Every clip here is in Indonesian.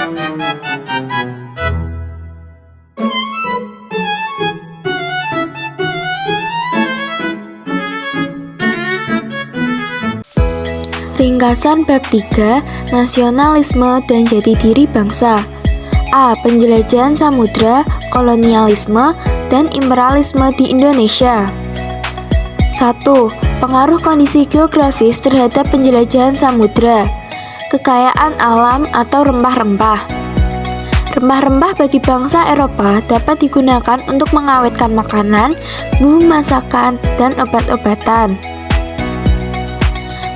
Ringkasan bab 3, nasionalisme dan jati diri bangsa. A. Penjelajahan samudra, kolonialisme, dan imperialisme di Indonesia. 1. Pengaruh kondisi geografis terhadap penjelajahan samudra. Kekayaan alam atau rempah-rempah. Rempah-rempah bagi bangsa Eropa dapat digunakan untuk mengawetkan makanan, bumbu masakan, dan obat-obatan.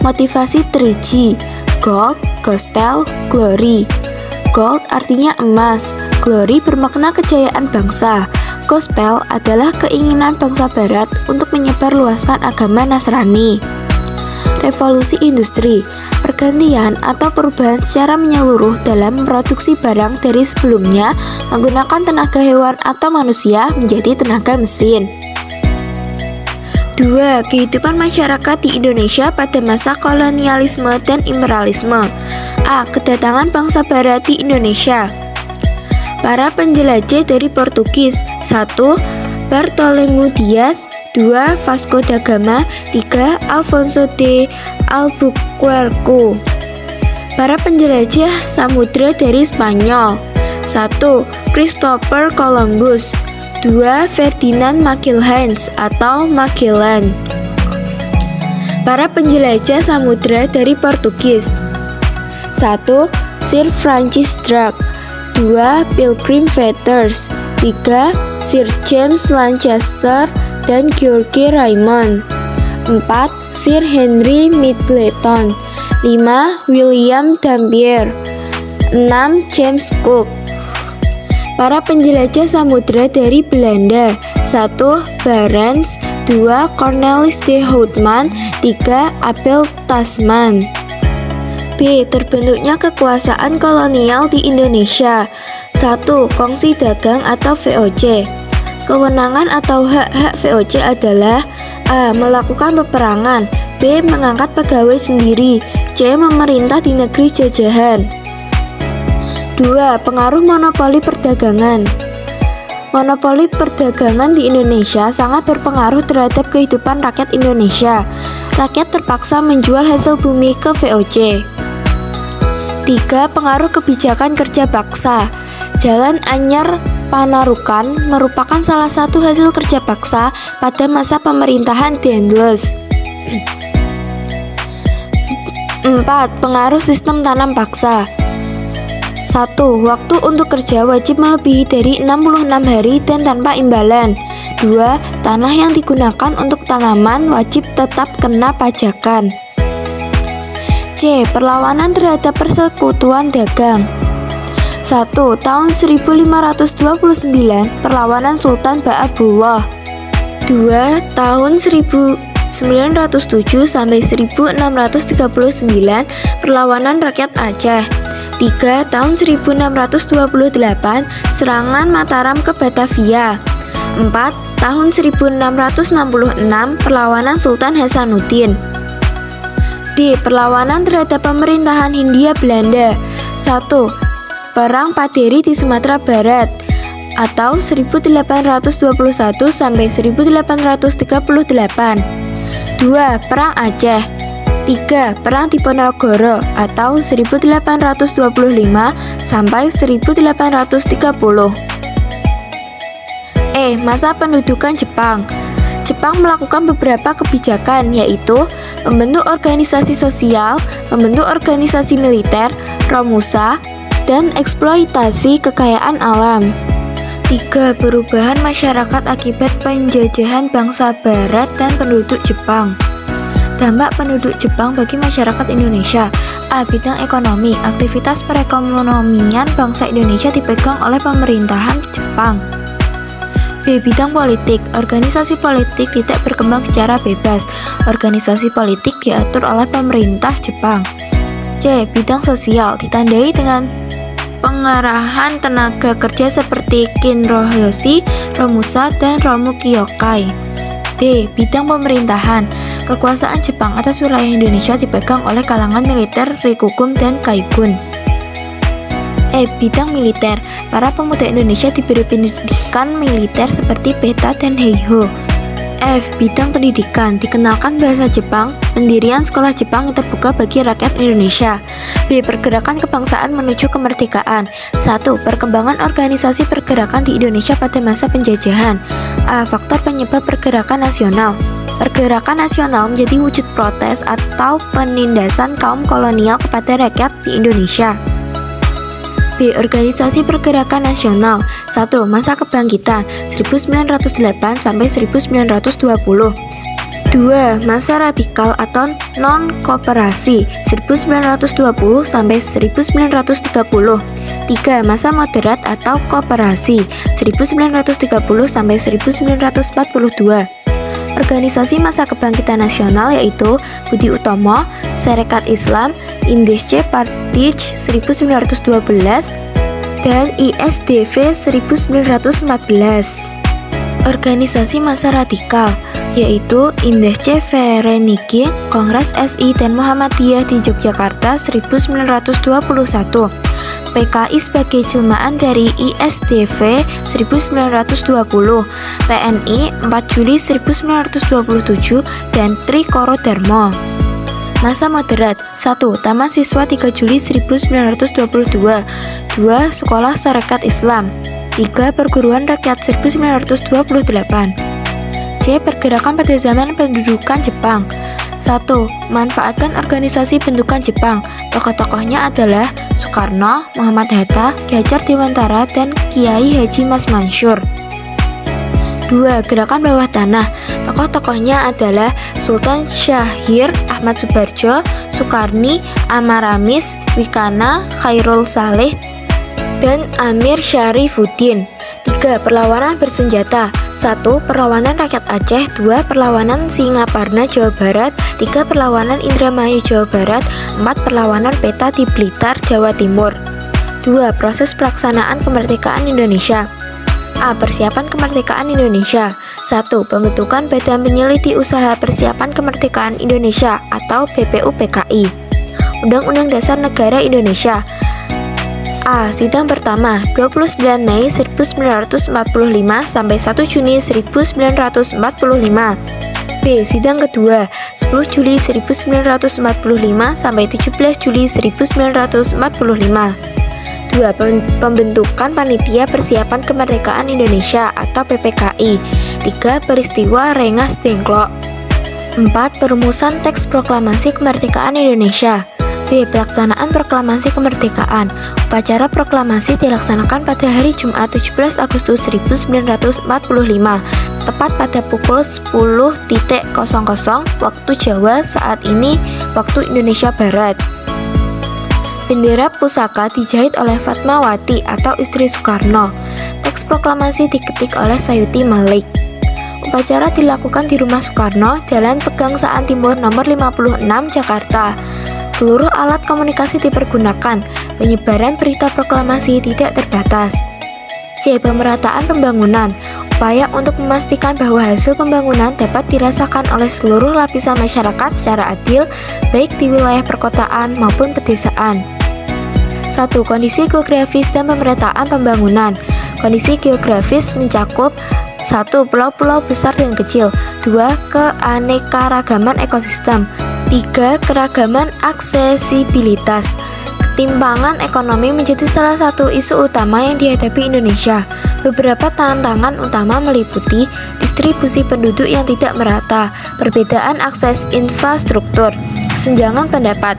Motivasi 3G, gold, gospel, glory. Gold artinya emas, glory bermakna kejayaan bangsa. Gospel adalah keinginan bangsa barat untuk menyebarluaskan agama Nasrani. Revolusi industri, pergantian atau perubahan secara menyeluruh dalam memproduksi barang dari sebelumnya menggunakan tenaga hewan atau manusia menjadi tenaga mesin. 2. Kehidupan masyarakat di Indonesia pada masa kolonialisme dan imperialisme. A. Kedatangan bangsa barat di Indonesia. Para penjelajah dari Portugis. 1. Bartolomeu Dias. 2. Vasco da Gama. 3. Alfonso de Albuquerque. Para penjelajah samudra dari Spanyol. 1. Christopher Columbus. 2. Ferdinand Magellan atau Magellan. Para penjelajah samudra dari Portugis. 1. Sir Francis Drake. 2. Pilgrim Fathers. 3. Sir James Lancaster dan George Raymond. 4. Sir Henry Middleton. 5. William Dampier. 6. James Cook. Para penjelajah samudra dari Belanda. 1. Barents. 2. Cornelis de Houtman. 3. Abel Tasman. B. Terbentuknya kekuasaan kolonial di Indonesia. 1. Kongsi dagang atau VOC. Kewenangan atau hak-hak VOC adalah A. Melakukan peperangan. B. Mengangkat pegawai sendiri. C. Memerintah di negeri jajahan. 2. Pengaruh monopoli perdagangan. Monopoli perdagangan di Indonesia sangat berpengaruh terhadap kehidupan rakyat Indonesia. Rakyat terpaksa menjual hasil bumi ke VOC. 3. Pengaruh kebijakan kerja paksa. Jalan Anyar Panarukan merupakan salah satu hasil kerja paksa pada masa pemerintahan Dendles. 4. Pengaruh sistem tanam paksa. 1. Waktu untuk kerja wajib melebihi dari 66 hari dan tanpa imbalan. 2. Tanah yang digunakan untuk tanaman wajib tetap kena pajakan. C. Perlawanan terhadap persekutuan dagang. 1. Tahun 1529 perlawanan Sultan Ba'abullah. 2. Tahun 1907 sampai 1639 perlawanan rakyat Aceh. 3. Tahun 1628 serangan Mataram ke Batavia. 4. Tahun 1666 perlawanan Sultan Hasanuddin. D. Perlawanan terhadap pemerintahan Hindia Belanda. 1. Perang Paderi di Sumatera Barat atau 1821 sampai 1838. 2. Perang Aceh. 3. Perang Diponegoro atau 1825 sampai 1830. E. Masa pendudukan Jepang. Jepang melakukan beberapa kebijakan, yaitu membentuk organisasi sosial, membentuk organisasi militer, Romusa, dan eksploitasi kekayaan alam. 3. Perubahan masyarakat akibat penjajahan bangsa Barat dan penduduk Jepang. Dampak penduduk Jepang bagi masyarakat Indonesia. A. Bidang ekonomi. Aktivitas perekonomian bangsa Indonesia dipegang oleh pemerintahan Jepang. B. Bidang politik. Organisasi politik tidak berkembang secara bebas. Organisasi politik diatur oleh pemerintah Jepang. C. Bidang sosial. Ditandai dengan pengerahan tenaga kerja seperti Kinrohoshi, Romusa, dan Romu Kyokai. D. Bidang pemerintahan. Kekuasaan Jepang atas wilayah Indonesia dipegang oleh kalangan militer Rikugun dan Kaigun. Bidang militer. Para pemuda Indonesia diberi pendidikan militer seperti Beta dan Heiho. Bidang pendidikan. Dikenalkan bahasa Jepang, pendirian sekolah Jepang yang terbuka bagi rakyat Indonesia. Pergerakan kebangsaan menuju kemerdekaan. 1. Perkembangan organisasi pergerakan di Indonesia pada masa penjajahan. Faktor penyebab pergerakan nasional. Pergerakan nasional menjadi wujud protes atau penindasan kaum kolonial kepada rakyat di Indonesia. Organisasi pergerakan nasional. 1. Masa kebangkitan 1908 sampai 1920. 2. Masa radikal atau non-koperasi 1920 sampai 1930. 3. Masa moderat atau koperasi 1930 sampai 1942. Organisasi masa kebangkitan nasional yaitu Budi Utomo, Sarekat Islam, Indische Partij 1912, dan ISDV 1914. Organisasi masa radikal yaitu Indische Vereniging, Kongres SI dan Muhammadiyah di Yogyakarta 1921. PKI sebagai jelmaan dari ISDV 1920, PNI 4 Juli 1927, dan Trikoro Darmo. Masa moderat. 1. Taman Siswa 3 Juli 1922. 2. Sekolah Sarekat Islam. 3. Perguruan Rakyat 1928. C. Pergerakan pada zaman pendudukan Jepang. 1. Manfaatkan organisasi bentukan Jepang. Tokoh-tokohnya adalah Soekarno, Muhammad Hatta, Ki Hajar Dewantara, dan Kiai Haji Mas Mansur. 2. Gerakan bawah tanah. Tokoh-tokohnya adalah Sultan Syahrir, Ahmad Subarjo, Sukarni, Amaramis, Wikana, Khairul Saleh, dan Amir Syarifuddin. 3. Perlawanan bersenjata. 1. Perlawanan rakyat Aceh. 2. Perlawanan Singaparna Jawa Barat. 3. Perlawanan Indramayu Jawa Barat. 4. Perlawanan Peta di Blitar Jawa Timur. 2. Proses pelaksanaan kemerdekaan Indonesia. Persiapan kemerdekaan Indonesia. 1. Pembentukan Badan Penyeliti Usaha Persiapan Kemerdekaan Indonesia atau BPUPKI. Undang-Undang Dasar Negara Indonesia. Sidang pertama 29 Mei 1945 sampai 1 Juni 1945. B. Sidang kedua 10 Juli 1945 sampai 17 Juli 1945. 2. Pembentukan Panitia Persiapan Kemerdekaan Indonesia atau PPKI. 3. Peristiwa Rengas Dengklok. 4. Perumusan teks proklamasi kemerdekaan Indonesia. B. Pelaksanaan proklamasi kemerdekaan. Upacara proklamasi dilaksanakan pada hari Jumat 17 Agustus 1945, tepat pada pukul 10.00 waktu Jawa, saat ini waktu Indonesia Barat. Bendera pusaka dijahit oleh Fatmawati atau istri Soekarno. Teks proklamasi diketik oleh Sayuti Malik. Upacara dilakukan di Rumah Soekarno, Jalan Pegangsaan Timur nomor 56, Jakarta. Seluruh alat komunikasi dipergunakan. Penyebaran berita proklamasi tidak terbatas. C. Pemerataan pembangunan. Upaya untuk memastikan bahwa hasil pembangunan dapat dirasakan oleh seluruh lapisan masyarakat secara adil, baik di wilayah perkotaan maupun pedesaan. 1. Kondisi geografis dan pemerataan pembangunan. Kondisi geografis mencakup 1. Pulau-pulau besar dan kecil. 2. Keanekaragaman ekosistem. 3. Keragaman aksesibilitas. Ketimpangan ekonomi menjadi salah satu isu utama yang dihadapi Indonesia. Beberapa tantangan utama meliputi distribusi penduduk yang tidak merata, perbedaan akses infrastruktur, kesenjangan pendapat.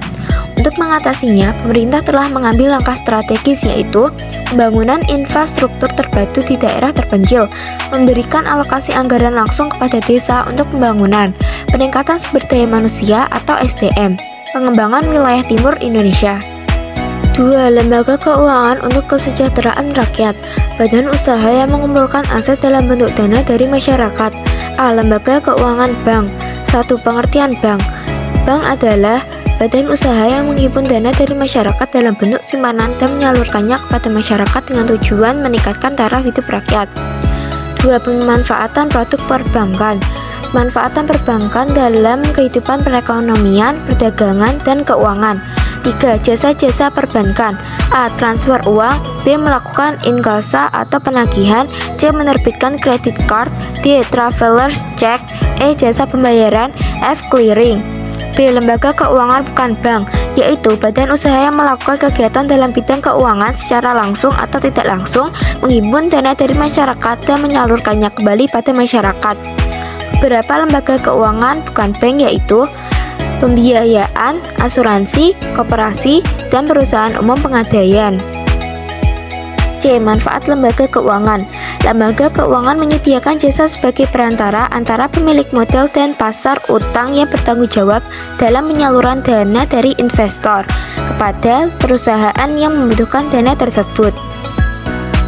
Untuk mengatasinya, pemerintah telah mengambil langkah strategis yaitu pembangunan infrastruktur terpadu di daerah terpencil, memberikan alokasi anggaran langsung kepada desa untuk pembangunan, peningkatan sumber daya manusia atau SDM, pengembangan wilayah timur Indonesia. 2. Lembaga keuangan untuk kesejahteraan rakyat. Badan usaha yang mengumpulkan aset dalam bentuk dana dari masyarakat. Lembaga keuangan bank. 1. Pengertian bank. Bank adalah badan usaha yang menghimpun dana dari masyarakat dalam bentuk simpanan dan menyalurkannya kepada masyarakat dengan tujuan meningkatkan taraf hidup rakyat. 2. Pemanfaatan produk perbankan. Manfaatan perbankan dalam kehidupan perekonomian, perdagangan, dan keuangan. 3. Jasa-jasa perbankan. A. Transfer uang. B. Melakukan inkasa atau penagihan. C. Menerbitkan kredit card. D. Traveler's check. E. Jasa pembayaran. F. Clearing. B. Lembaga keuangan bukan bank, yaitu badan usaha yang melakukan kegiatan dalam bidang keuangan secara langsung atau tidak langsung, menghimpun dana dari masyarakat dan menyalurkannya kembali pada masyarakat. Beberapa lembaga keuangan bukan bank yaitu pembiayaan, asuransi, koperasi, dan perusahaan umum pengadaian. C. Manfaat lembaga keuangan. Lembaga keuangan menyediakan jasa sebagai perantara antara pemilik modal dan pasar utang yang bertanggung jawab dalam penyaluran dana dari investor kepada perusahaan yang membutuhkan dana tersebut.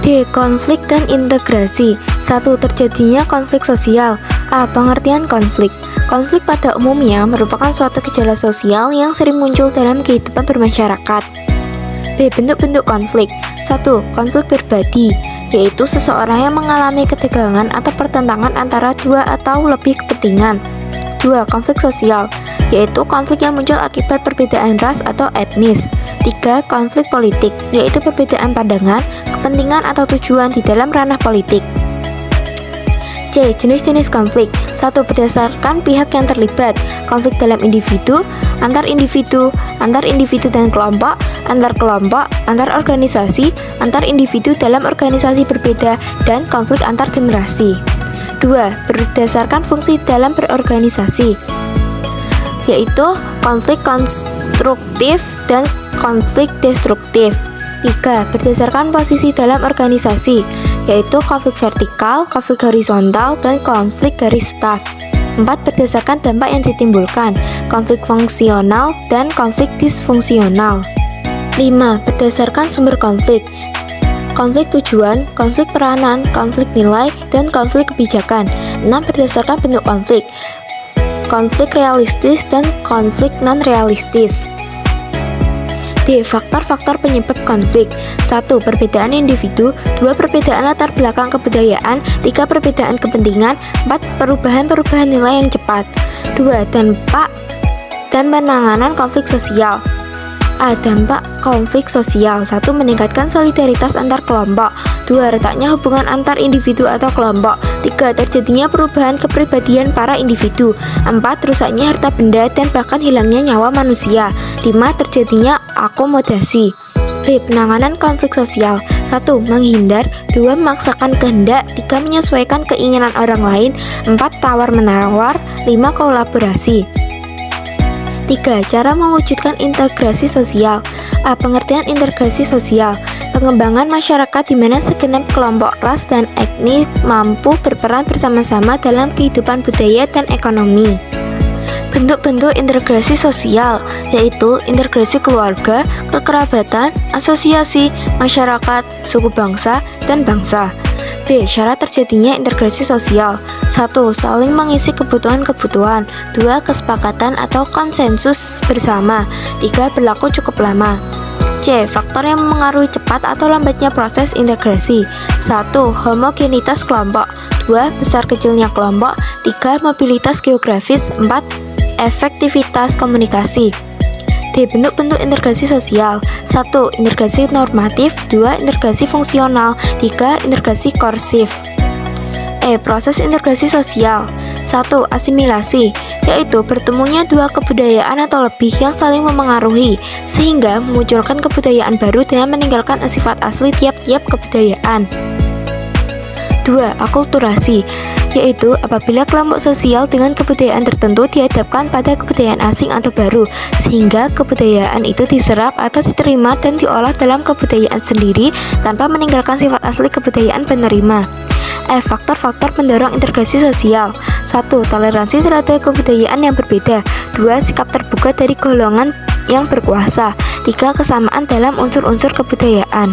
D. Konflik dan integrasi. 1. Terjadinya konflik sosial. A. Pengertian konflik. Konflik pada umumnya merupakan suatu gejala sosial yang sering muncul dalam kehidupan bermasyarakat. B. Bentuk-bentuk konflik. 1. Konflik pribadi, yaitu seseorang yang mengalami ketegangan atau pertentangan antara dua atau lebih kepentingan. 2. Konflik sosial, yaitu konflik yang muncul akibat perbedaan ras atau etnis. 3. Konflik politik, yaitu perbedaan pandangan, kepentingan atau tujuan di dalam ranah politik. C. Jenis-jenis konflik. 1. Berdasarkan pihak yang terlibat. Konflik dalam individu, antar individu dan kelompok, antar kelompok, antar organisasi, antar individu dalam organisasi berbeda, dan konflik antar generasi. 2. Berdasarkan fungsi dalam berorganisasi, yaitu konflik konstruktif dan konflik destruktif. 3. Berdasarkan posisi dalam organisasi, yaitu konflik vertikal, konflik horizontal, dan konflik garis staf. 4. Berdasarkan dampak yang ditimbulkan, konflik fungsional dan konflik disfungsional. 5. Berdasarkan sumber konflik, konflik tujuan, konflik peranan, konflik nilai, dan konflik kebijakan. 6. Berdasarkan bentuk konflik, konflik realistis dan konflik non-realistis. D. Faktor-faktor penyebab konflik. 1. Perbedaan individu. 2. Perbedaan latar belakang kebudayaan. 3. Perbedaan kepentingan. 4. Perubahan-perubahan nilai yang cepat. 2. Dampak dan penanganan konflik sosial. A. Dampak konflik sosial. 1. Meningkatkan solidaritas antar kelompok. 2. Retaknya hubungan antar individu atau kelompok. 3. Terjadinya perubahan kepribadian para individu. 4. Rusaknya harta benda dan bahkan hilangnya nyawa manusia. 5. Terjadinya akomodasi. B. Penanganan konflik sosial. 1. Menghindar. 2. Memaksakan kehendak. 3. Menyesuaikan keinginan orang lain. 4. Tawar-menawar. 5. Kolaborasi. 3. Cara mewujudkan integrasi sosial. A. Pengertian integrasi sosial. Pengembangan masyarakat di mana segenap kelompok ras dan etnis mampu berperan bersama-sama dalam kehidupan budaya dan ekonomi. Bentuk-bentuk integrasi sosial, yaitu integrasi keluarga, kekerabatan, asosiasi, masyarakat, suku bangsa, dan bangsa. B. Syarat terjadinya integrasi sosial. 1. Saling mengisi kebutuhan-kebutuhan. 2. Kesepakatan atau konsensus bersama. 3. Berlaku cukup lama. C. Faktor yang mengaruhi cepat atau lambatnya proses integrasi. 1. Homogenitas kelompok. 2. Besar kecilnya kelompok. 3. Mobilitas geografis. 4. Efektivitas komunikasi. D. Bentuk-bentuk integrasi sosial. 1. Integrasi normatif. 2. Integrasi fungsional. 3. Integrasi korsif. E. Proses integrasi sosial. 1. Asimilasi, yaitu bertemunya dua kebudayaan atau lebih yang saling memengaruhi sehingga memunculkan kebudayaan baru dengan meninggalkan sifat asli tiap-tiap kebudayaan. 2. Akulturasi, yaitu apabila kelompok sosial dengan kebudayaan tertentu dihadapkan pada kebudayaan asing atau baru, sehingga kebudayaan itu diserap atau diterima dan diolah dalam kebudayaan sendiri tanpa meninggalkan sifat asli kebudayaan penerima. F. Faktor-faktor pendorong integrasi sosial. 1. Toleransi terhadap kebudayaan yang berbeda. 2. Sikap terbuka dari golongan yang berkuasa. 3. Kesamaan dalam unsur-unsur kebudayaan.